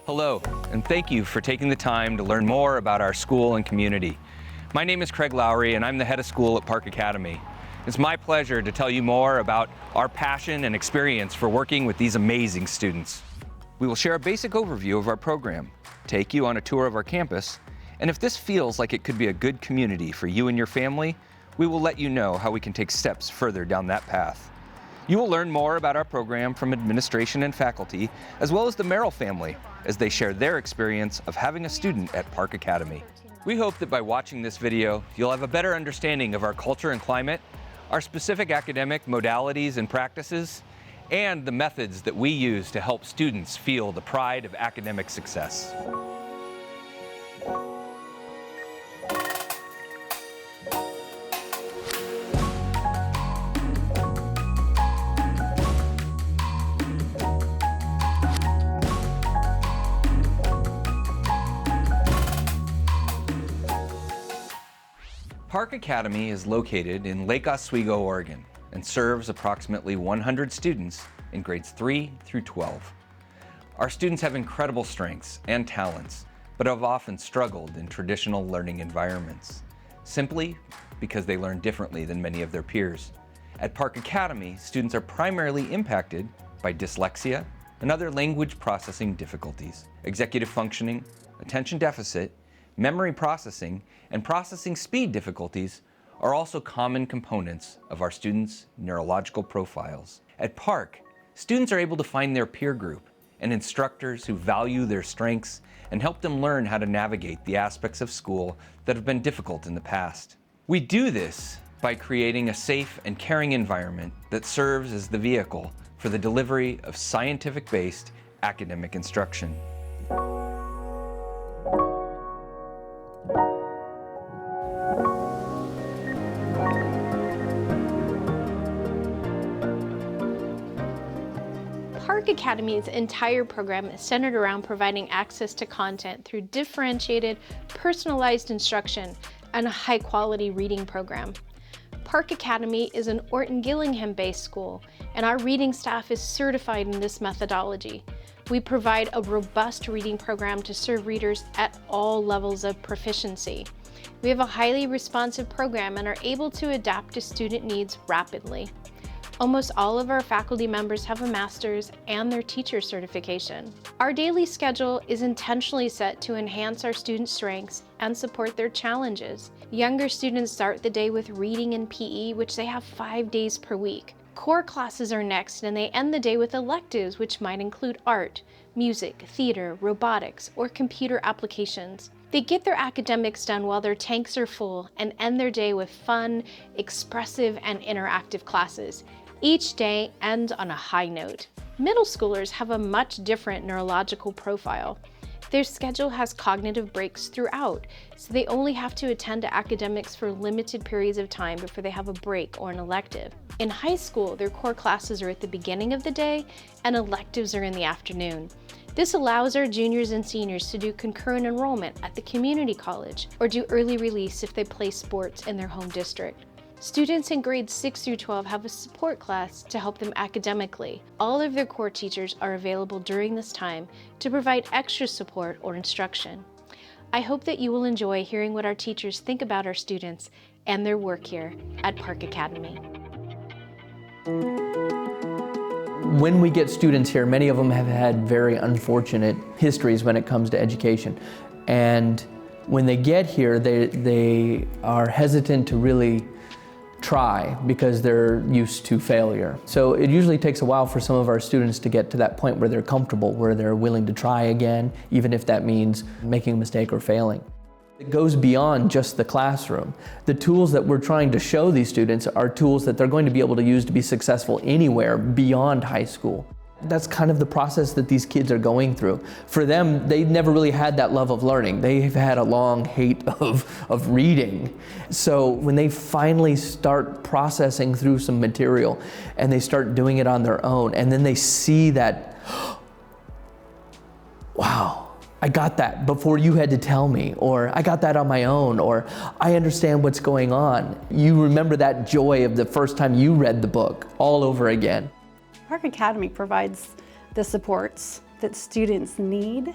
Hello, and thank you for taking the time to learn more about our school and community. My name is Craig Lowry, and I'm the head of school at Park Academy. It's my pleasure to tell you more about our passion and experience for working with these amazing students. We will share a basic overview of our program, take you on a tour of our campus, and if this feels like it could be a good community for you and your family, we will let you know how we can take steps further down that path. You will learn more about our program from administration and faculty, as well as the Merrill family, as they share their experience of having a student at Park Academy. We hope that by watching this video, you'll have a better understanding of our culture and climate, our specific academic modalities and practices, and the methods that we use to help students feel the pride of academic success. Park Academy is located in Lake Oswego, Oregon, and serves approximately 100 students in grades 3 through 12. Our students have incredible strengths and talents, but have often struggled in traditional learning environments, simply because they learn differently than many of their peers. At Park Academy, students are primarily impacted by dyslexia and other language processing difficulties, executive functioning, attention deficit, memory processing, and processing speed difficulties are also common components of our students' neurological profiles. At Park, students are able to find their peer group and instructors who value their strengths and help them learn how to navigate the aspects of school that have been difficult in the past. We do this by creating a safe and caring environment that serves as the vehicle for the delivery of scientific-based academic instruction. Park Academy's entire program is centered around providing access to content through differentiated, personalized instruction and a high-quality reading program. Park Academy is an Orton Gillingham-based school, and our reading staff is certified in this methodology. We provide a robust reading program to serve readers at all levels of proficiency. We have a highly responsive program and are able to adapt to student needs rapidly. Almost all of our faculty members have a master's and their teacher certification. Our daily schedule is intentionally set to enhance our students' strengths and support their challenges. Younger students start the day with reading and PE, which they have 5 days per week. Core classes are next, and they end the day with electives, which might include art, music, theater, robotics, or computer applications. They get their academics done while their tanks are full and end their day with fun, expressive, and interactive classes. Each day ends on a high note. Middle schoolers have a much different neurological profile. Their schedule has cognitive breaks throughout, so they only have to attend to academics for limited periods of time before they have a break or an elective. In high school, their core classes are at the beginning of the day and electives are in the afternoon. This allows our juniors and seniors to do concurrent enrollment at the community college or do early release if they play sports in their home district. Students in grades 6 through 12 have a support class to help them academically. All of their core teachers are available during this time to provide extra support or instruction. I hope that you will enjoy hearing what our teachers think about our students and their work here at Park Academy. When we get students here, many of them have had very unfortunate histories when it comes to education. And when they get here, they are hesitant to really try because they're used to failure. So it usually takes a while for some of our students to get to that point where they're comfortable, where they're willing to try again, even if that means making a mistake or failing. It goes beyond just the classroom. The tools that we're trying to show these students are tools that they're going to be able to use to be successful anywhere beyond high school. That's kind of the process that these kids are going through. For them, they never really had that love of learning. They've had a long hate of reading. So when they finally start processing through some material and they start doing it on their own, and then they see that, wow, I got that before you had to tell me, or I got that on my own, or I understand what's going on. You remember that joy of the first time you read the book all over again. Park Academy provides the supports that students need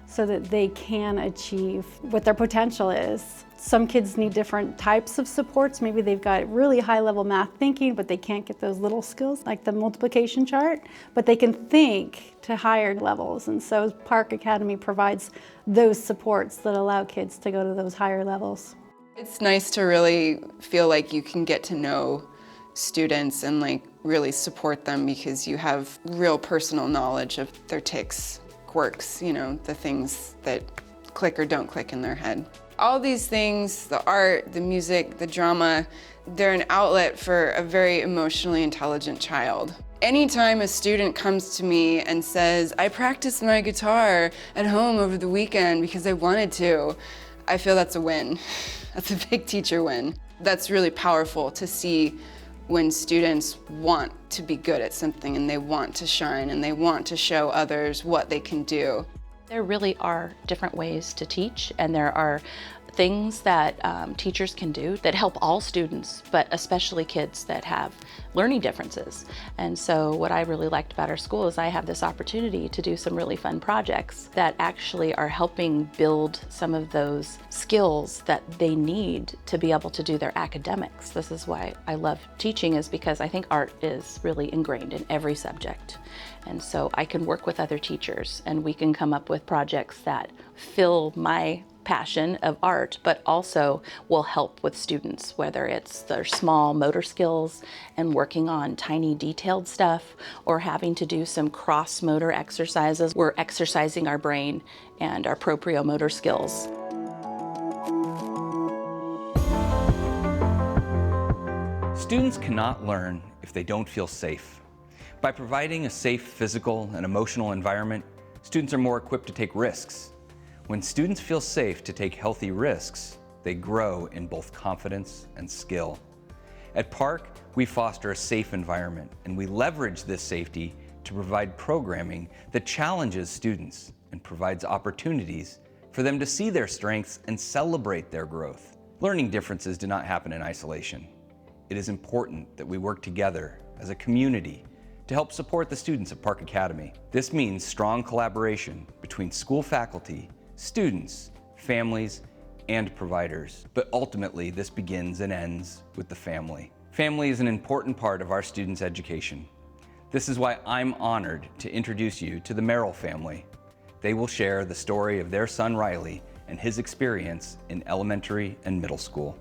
so that they can achieve what their potential is. Some kids need different types of supports. Maybe they've got really high-level math thinking, but they can't get those little skills like the multiplication chart, but they can think to higher levels. And so Park Academy provides those supports that allow kids to go to those higher levels. It's nice to really feel like you can get to know students and like really support them because you have real personal knowledge of their tics, quirks, you know, the things that click or don't click in their head. All these things, the art, the music, the drama, they're an outlet for a very emotionally intelligent child. Anytime a student comes to me and says, I practiced my guitar at home over the weekend because I wanted to, I feel that's a win. That's a big teacher win. That's really powerful to see when students want to be good at something and they want to shine and they want to show others what they can do. There really are different ways to teach, and there are things that teachers can do that help all students, but especially kids that have learning differences. And so what I really liked about our school is I have this opportunity to do some really fun projects that actually are helping build some of those skills that they need to be able to do their academics. This is why I love teaching, is because I think art is really ingrained in every subject. And so I can work with other teachers and we can come up with projects that fill my passion of art, but also will help with students, whether it's their small motor skills and working on tiny detailed stuff, or having to do some cross motor exercises. We're exercising our brain and our propriomotor skills. Students cannot learn if they don't feel safe. By providing a safe physical and emotional environment, students are more equipped to take risks. When students feel safe to take healthy risks, they grow in both confidence and skill. At Park, we foster a safe environment, and we leverage this safety to provide programming that challenges students and provides opportunities for them to see their strengths and celebrate their growth. Learning differences do not happen in isolation. It is important that we work together as a community to help support the students at Park Academy. This means strong collaboration between school faculty, students, families, and providers. But ultimately, this begins and ends with the family. Family is an important part of our students' education. This is why I'm honored to introduce you to the Merrill family. They will share the story of their son Riley and his experience in elementary and middle school.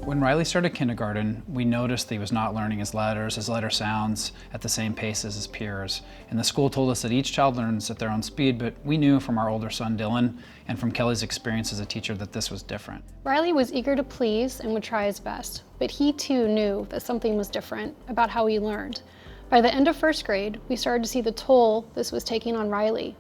When Riley started kindergarten, we noticed that he was not learning his letter sounds at the same pace as his peers. And the school told us that each child learns at their own speed, but we knew from our older son, Dylan, and from Kelly's experience as a teacher that this was different. Riley was eager to please and would try his best, but he too knew that something was different about how he learned. By the end of first grade, we started to see the toll this was taking on Riley.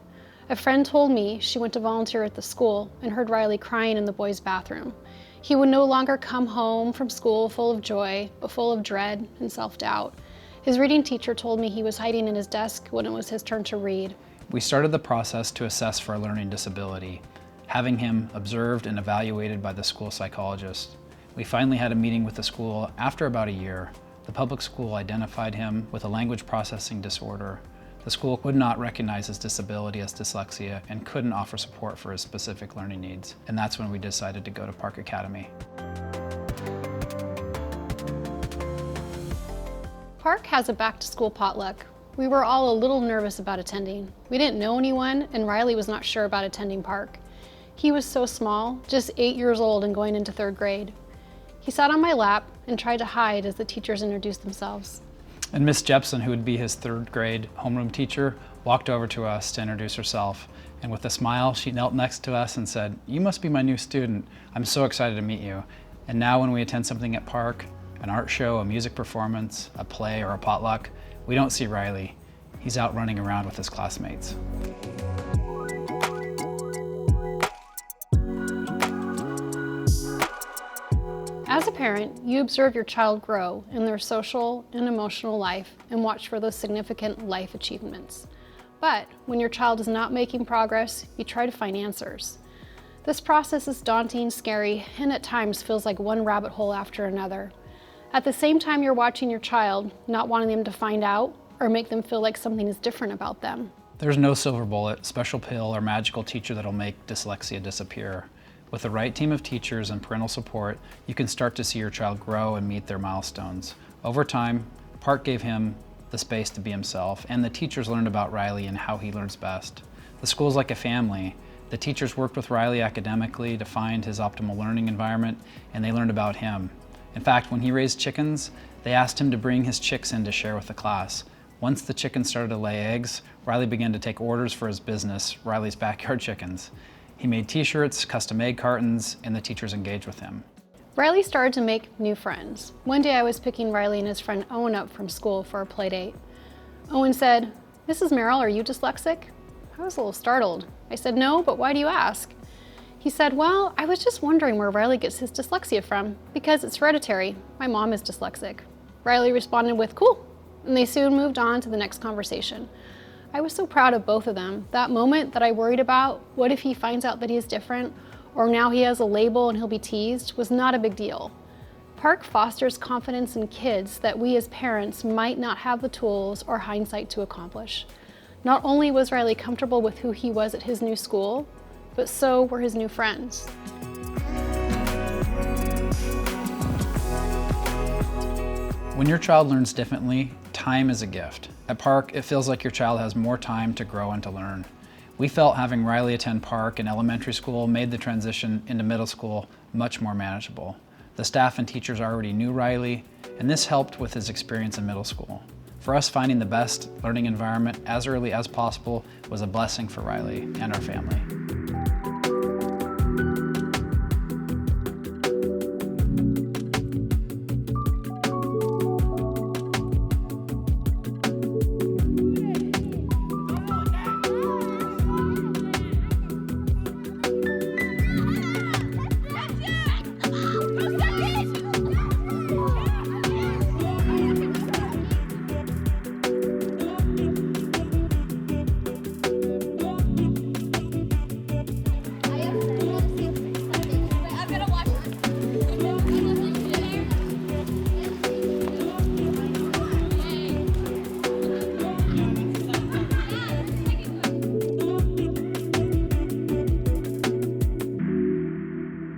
A friend told me she went to volunteer at the school and heard Riley crying in the boys' bathroom. He would no longer come home from school full of joy, but full of dread and self-doubt. His reading teacher told me he was hiding in his desk when it was his turn to read. We started the process to assess for a learning disability, having him observed and evaluated by the school psychologist. We finally had a meeting with the school after about a year. The public school identified him with a language processing disorder. The school would not recognize his disability as dyslexia and couldn't offer support for his specific learning needs. And that's when we decided to go to Park Academy. Park has a back-to-school potluck. We were all a little nervous about attending. We didn't know anyone, and Riley was not sure about attending Park. He was so small, just 8 years old and going into 3rd grade. He sat on my lap and tried to hide as the teachers introduced themselves. And Miss Jepson, who would be his 3rd grade homeroom teacher, walked over to us to introduce herself. And with a smile, she knelt next to us and said, "You must be my new student. I'm so excited to meet you." And now when we attend something at Park, an art show, a music performance, a play, or a potluck, we don't see Riley. He's out running around with his classmates. As a parent, you observe your child grow in their social and emotional life and watch for those significant life achievements. But when your child is not making progress, you try to find answers. This process is daunting, scary, and at times feels like one rabbit hole after another. At the same time, you're watching your child, not wanting them to find out or make them feel like something is different about them. There's no silver bullet, special pill, or magical teacher that'll make dyslexia disappear. With the right team of teachers and parental support, you can start to see your child grow and meet their milestones. Over time, Park gave him the space to be himself, and the teachers learned about Riley and how he learns best. The school's like a family. The teachers worked with Riley academically to find his optimal learning environment, and they learned about him. In fact, when he raised chickens, they asked him to bring his chicks in to share with the class. Once the chickens started to lay eggs, Riley began to take orders for his business, Riley's Backyard Chickens. He made t-shirts, custom-made cartons, and the teachers engaged with him. Riley started to make new friends. One day I was picking Riley and his friend Owen up from school for a play date. Owen said, "Mrs. Merrill, are you dyslexic?" I was a little startled. I said, "No, but why do you ask?" He said, "Well, I was just wondering where Riley gets his dyslexia from, because it's hereditary. My mom is dyslexic." Riley responded with, "Cool," and they soon moved on to the next conversation. I was so proud of both of them. That moment that I worried about, what if he finds out that he is different, or now he has a label and he'll be teased, was not a big deal. Park fosters confidence in kids that we as parents might not have the tools or hindsight to accomplish. Not only was Riley comfortable with who he was at his new school, but so were his new friends. When your child learns differently, time is a gift. At Park, it feels like your child has more time to grow and to learn. We felt having Riley attend Park in elementary school made the transition into middle school much more manageable. The staff and teachers already knew Riley, and this helped with his experience in middle school. For us, finding the best learning environment as early as possible was a blessing for Riley and our family.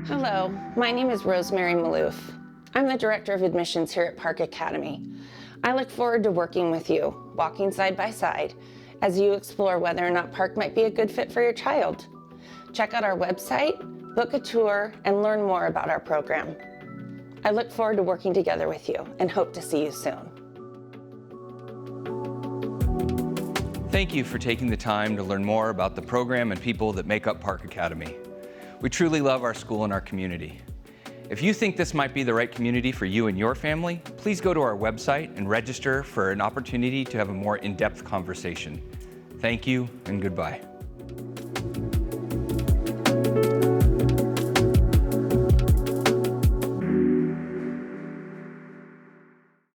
Hello, my name is Rosemary Maloof. I'm the Director of Admissions here at Park Academy. I look forward to working with you, walking side by side, as you explore whether or not Park might be a good fit for your child. Check out our website, book a tour, and learn more about our program. I look forward to working together with you and hope to see you soon. Thank you for taking the time to learn more about the program and people that make up Park Academy. We truly love our school and our community. If you think this might be the right community for you and your family, please go to our website and register for an opportunity to have a more in-depth conversation. Thank you and goodbye.